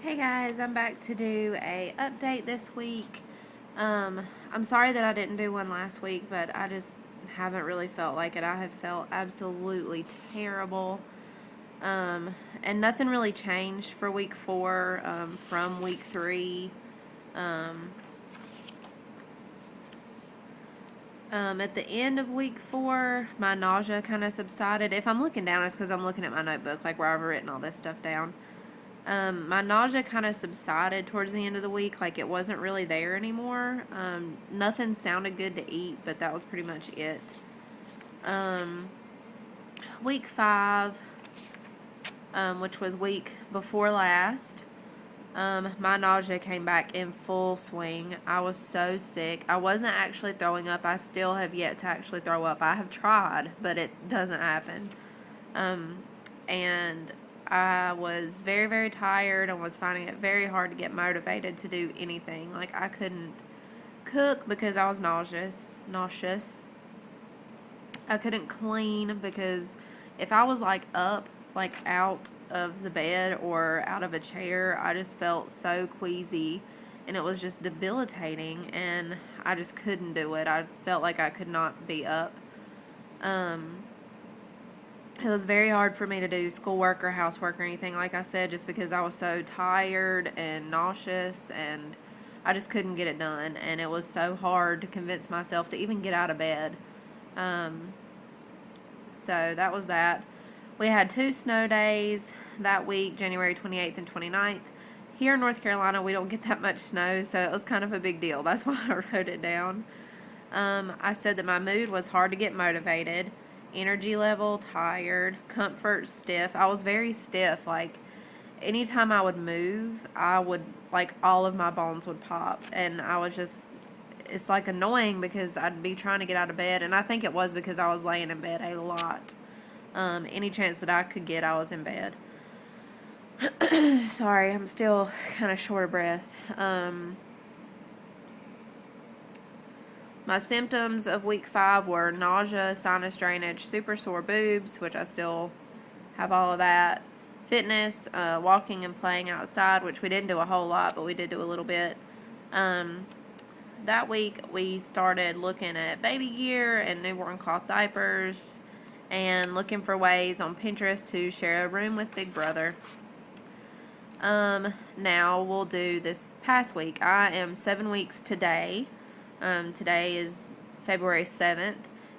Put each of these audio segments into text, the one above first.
Hey guys, I'm back to do a update this week. I'm sorry that I didn't do one last week, but I just haven't really felt like it. I have felt absolutely terrible. And nothing really changed for week 4 from week 3. Um, at the end of week 4, my nausea kind of subsided. If I'm looking down, it's because I'm looking at my notebook, like where I've written all this stuff down. My nausea kind of subsided towards the end of the week, like it wasn't really there anymore. Nothing sounded good to eat, but that was pretty much it. Week 5, which was week before last, my nausea came back in full swing. I was so sick. I wasn't actually throwing up. I still have yet to actually throw up. I have tried, but it doesn't happen. And I was very, very tired and was finding it very hard to get motivated to do anything. Like, I couldn't cook because I was nauseous. I couldn't clean because if I was, like, up, like, out of the bed or out of a chair, I just felt so queasy. And it was just debilitating, and I just couldn't do it. I felt like I could not be up. It was very hard for me to do schoolwork or housework or anything, like I said, just because I was so tired and nauseous, and I just couldn't get it done. And it was so hard to convince myself to even get out of bed. So that was that. We had 2 snow days that week, January 28th and 29th. Here in North Carolina, we don't get that much snow, so it was kind of a big deal. That's why I wrote it down. I said that my mood was hard to get motivated. Energy level, tired. Comfort, stiff. I was very stiff. Like, anytime I would move, I would, like, all of my bones would pop. And I was just, it's, like, annoying because I'd be trying to get out of bed. And I think it was because I was laying in bed a lot. Any chance that I could get, I was in bed. Sorry, I'm still kind of short of breath. My symptoms of week 5 were nausea, sinus drainage, super sore boobs, which I still have all of that. Fitness, walking and playing outside, which we didn't do a whole lot, but we did do a little bit. That week we started looking at baby gear and newborn cloth diapers and looking for ways on Pinterest to share a room with Big Brother. Now we'll do this past week. I am 7 weeks today. Today is February 7th,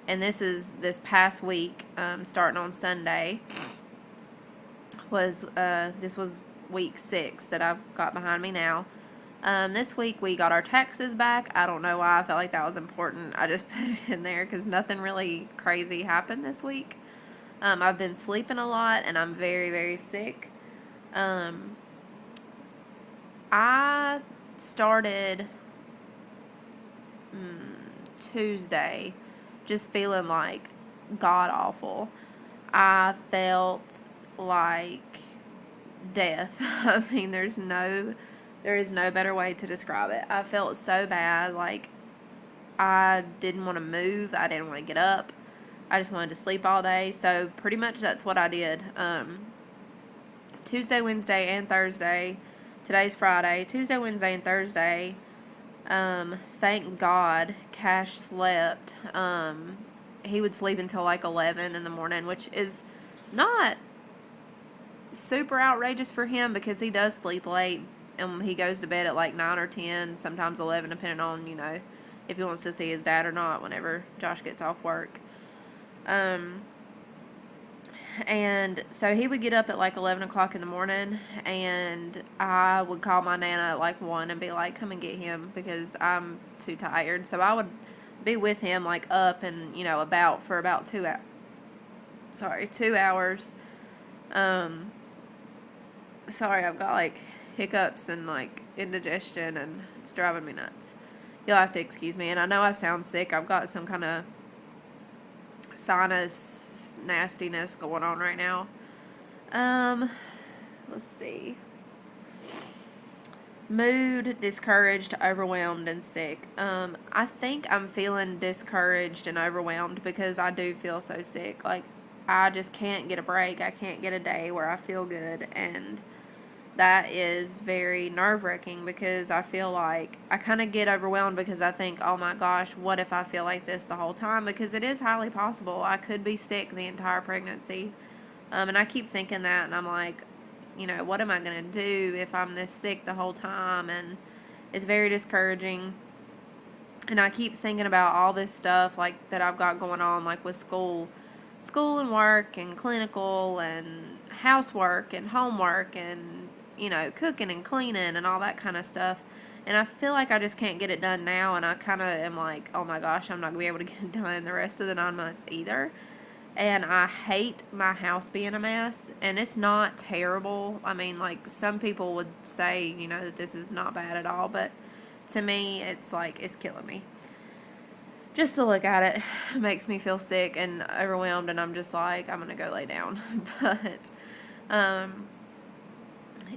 and this past week, starting on Sunday, this was week 6 that I've got behind me now. This week we got our taxes back. I don't know why I felt like that was important. I just put it in there because nothing really crazy happened this week. I've been sleeping a lot, and I'm very, very sick. I started Tuesday just feeling like god awful. I felt like death. I mean, there is no better way to describe it. I felt so bad. Like, I didn't want to move. I didn't want to get up. I just wanted to sleep all day. So pretty much that's what I did. Tuesday, Wednesday, and Thursday. Today's Friday. Tuesday, Wednesday, and Thursday. Thank God Cash slept. He would sleep until like 11 in the morning, which is not super outrageous for him because he does sleep late, and he goes to bed at like 9 or 10, sometimes 11, depending on, if he wants to see his dad or not whenever Josh gets off work. And so he would get up at like 11 o'clock in the morning, and I would call my Nana at like 1 and be like, come and get him because I'm too tired. So I would be with him like up and, about for about 2 hours. Sorry, I've got like hiccups and like indigestion, and it's driving me nuts. You'll have to excuse me. And I know I sound sick. I've got some kind of sinus nastiness going on right now. Let's see. Mood, discouraged, overwhelmed, and sick. I think I'm feeling discouraged and overwhelmed because I do feel so sick. Like, I just can't get a break. I can't get a day where I feel good. And that is very nerve-wracking because I feel like I kind of get overwhelmed because I think, oh my gosh, what if I feel like this the whole time? Because it is highly possible. I could be sick the entire pregnancy. And I keep thinking that, and I'm like, what am I going to do if I'm this sick the whole time? And it's very discouraging. And I keep thinking about all this stuff, like, that I've got going on, like, with school and work and clinical and housework and homework and, cooking and cleaning and all that kind of stuff. And I feel like I just can't get it done now, and I kind of am like, oh my gosh, I'm not going to be able to get it done the rest of the 9 months either. And I hate my house being a mess, and it's not terrible. I mean, like, some people would say, that this is not bad at all, but to me, it's like, it's killing me. Just to look at it makes me feel sick and overwhelmed, and I'm just like, I'm going to go lay down. But,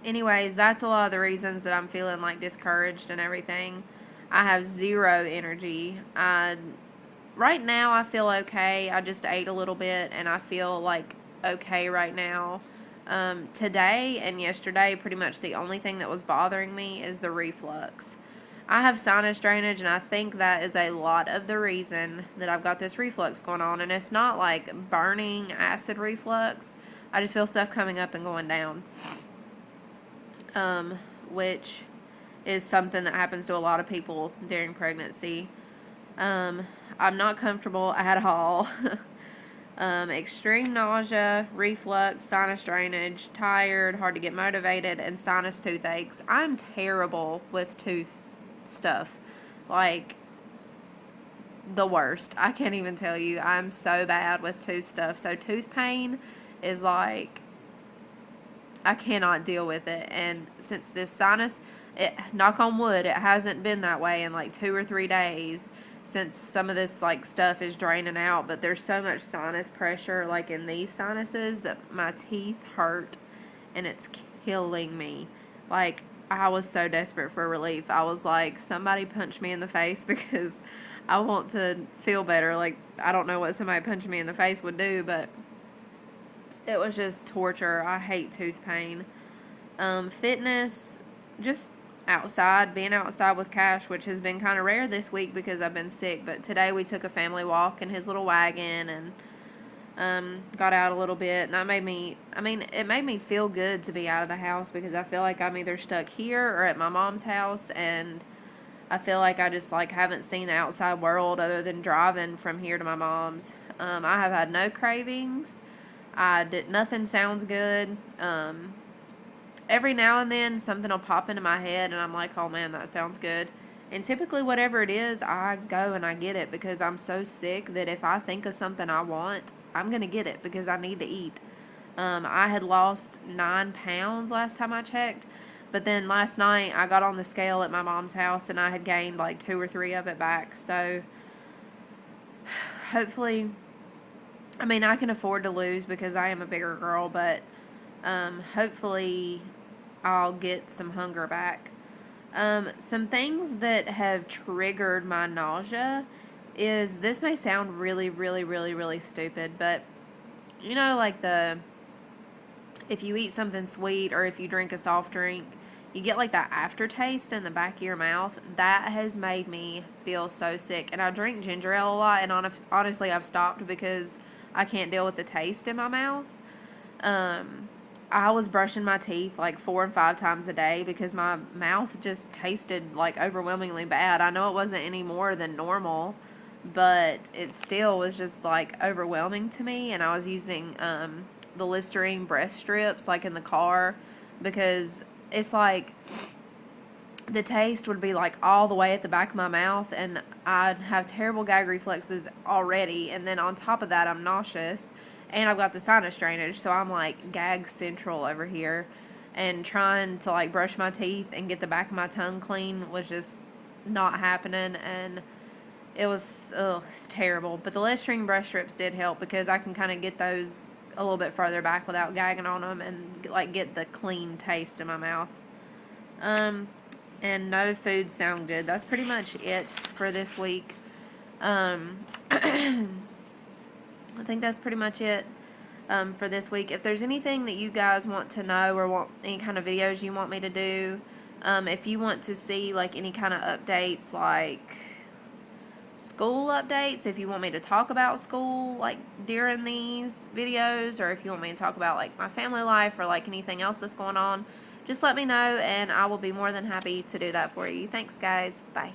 anyways, that's a lot of the reasons that I'm feeling, like, discouraged and everything. I have zero energy. Right now, I feel okay. I just ate a little bit, and I feel, like, okay right now. Today and yesterday, pretty much the only thing that was bothering me is the reflux. I have sinus drainage, and I think that is a lot of the reason that I've got this reflux going on. And it's not like burning acid reflux. I just feel stuff coming up and going down. Which is something that happens to a lot of people during pregnancy. I'm not comfortable at all. Extreme nausea, reflux, sinus drainage, tired, hard to get motivated, and sinus toothaches. I'm terrible with tooth stuff. Like, the worst. I can't even tell you. I'm so bad with tooth stuff. So tooth pain is like, I cannot deal with it. And since this sinus, knock on wood, it hasn't been that way in like 2 or 3 days since some of this like stuff is draining out. But there's so much sinus pressure like in these sinuses that my teeth hurt, and it's killing me. Like, I was so desperate for relief. I was like, somebody punch me in the face because I want to feel better. Like, I don't know what somebody punching me in the face would do, but it was just torture. I hate tooth pain. Fitness, just outside, being outside with Cash, which has been kind of rare this week because I've been sick. But today we took a family walk in his little wagon and got out a little bit, and that made me, it made me feel good to be out of the house because I feel like I'm either stuck here or at my mom's house, and I feel like I just like haven't seen the outside world other than driving from here to my mom's. I have had no cravings. Nothing sounds good. Every now and then something will pop into my head and I'm like, oh man, that sounds good. And typically whatever it is, I go and I get it because I'm so sick that if I think of something I want, I'm going to get it because I need to eat. I had lost 9 pounds last time I checked. But then last night I got on the scale at my mom's house and I had gained like 2 or 3 of it back. So hopefully, I can afford to lose because I am a bigger girl. But hopefully I'll get some hunger back. Some things that have triggered my nausea is, this may sound really, really, really, really stupid, but like if you eat something sweet or if you drink a soft drink, you get like that aftertaste in the back of your mouth. That has made me feel so sick. And I drink ginger ale a lot, and honestly I've stopped because I can't deal with the taste in my mouth. I was brushing my teeth like 4 and 5 times a day because my mouth just tasted like overwhelmingly bad. I know it wasn't any more than normal, but it still was just like overwhelming to me. And I was using the Listerine breast strips like in the car because it's like the taste would be like all the way at the back of my mouth, and I'd have terrible gag reflexes already, and then on top of that I'm nauseous. And I've got the sinus drainage, so I'm like gag central over here. And trying to like brush my teeth and get the back of my tongue clean was just not happening. And it's terrible. But the Listerine brush strips did help because I can kind of get those a little bit further back without gagging on them and like get the clean taste in my mouth. And no foods sound good. That's pretty much it for this week. I think that's pretty much it. for this week. If there's anything that you guys want to know or want any kind of videos you want me to do, if you want to see like any kind of updates, like school updates, if you want me to talk about school like during these videos, or if you want me to talk about like my family life or like anything else that's going on, just let me know and I will be more than happy to do that for you. Thanks guys. Bye.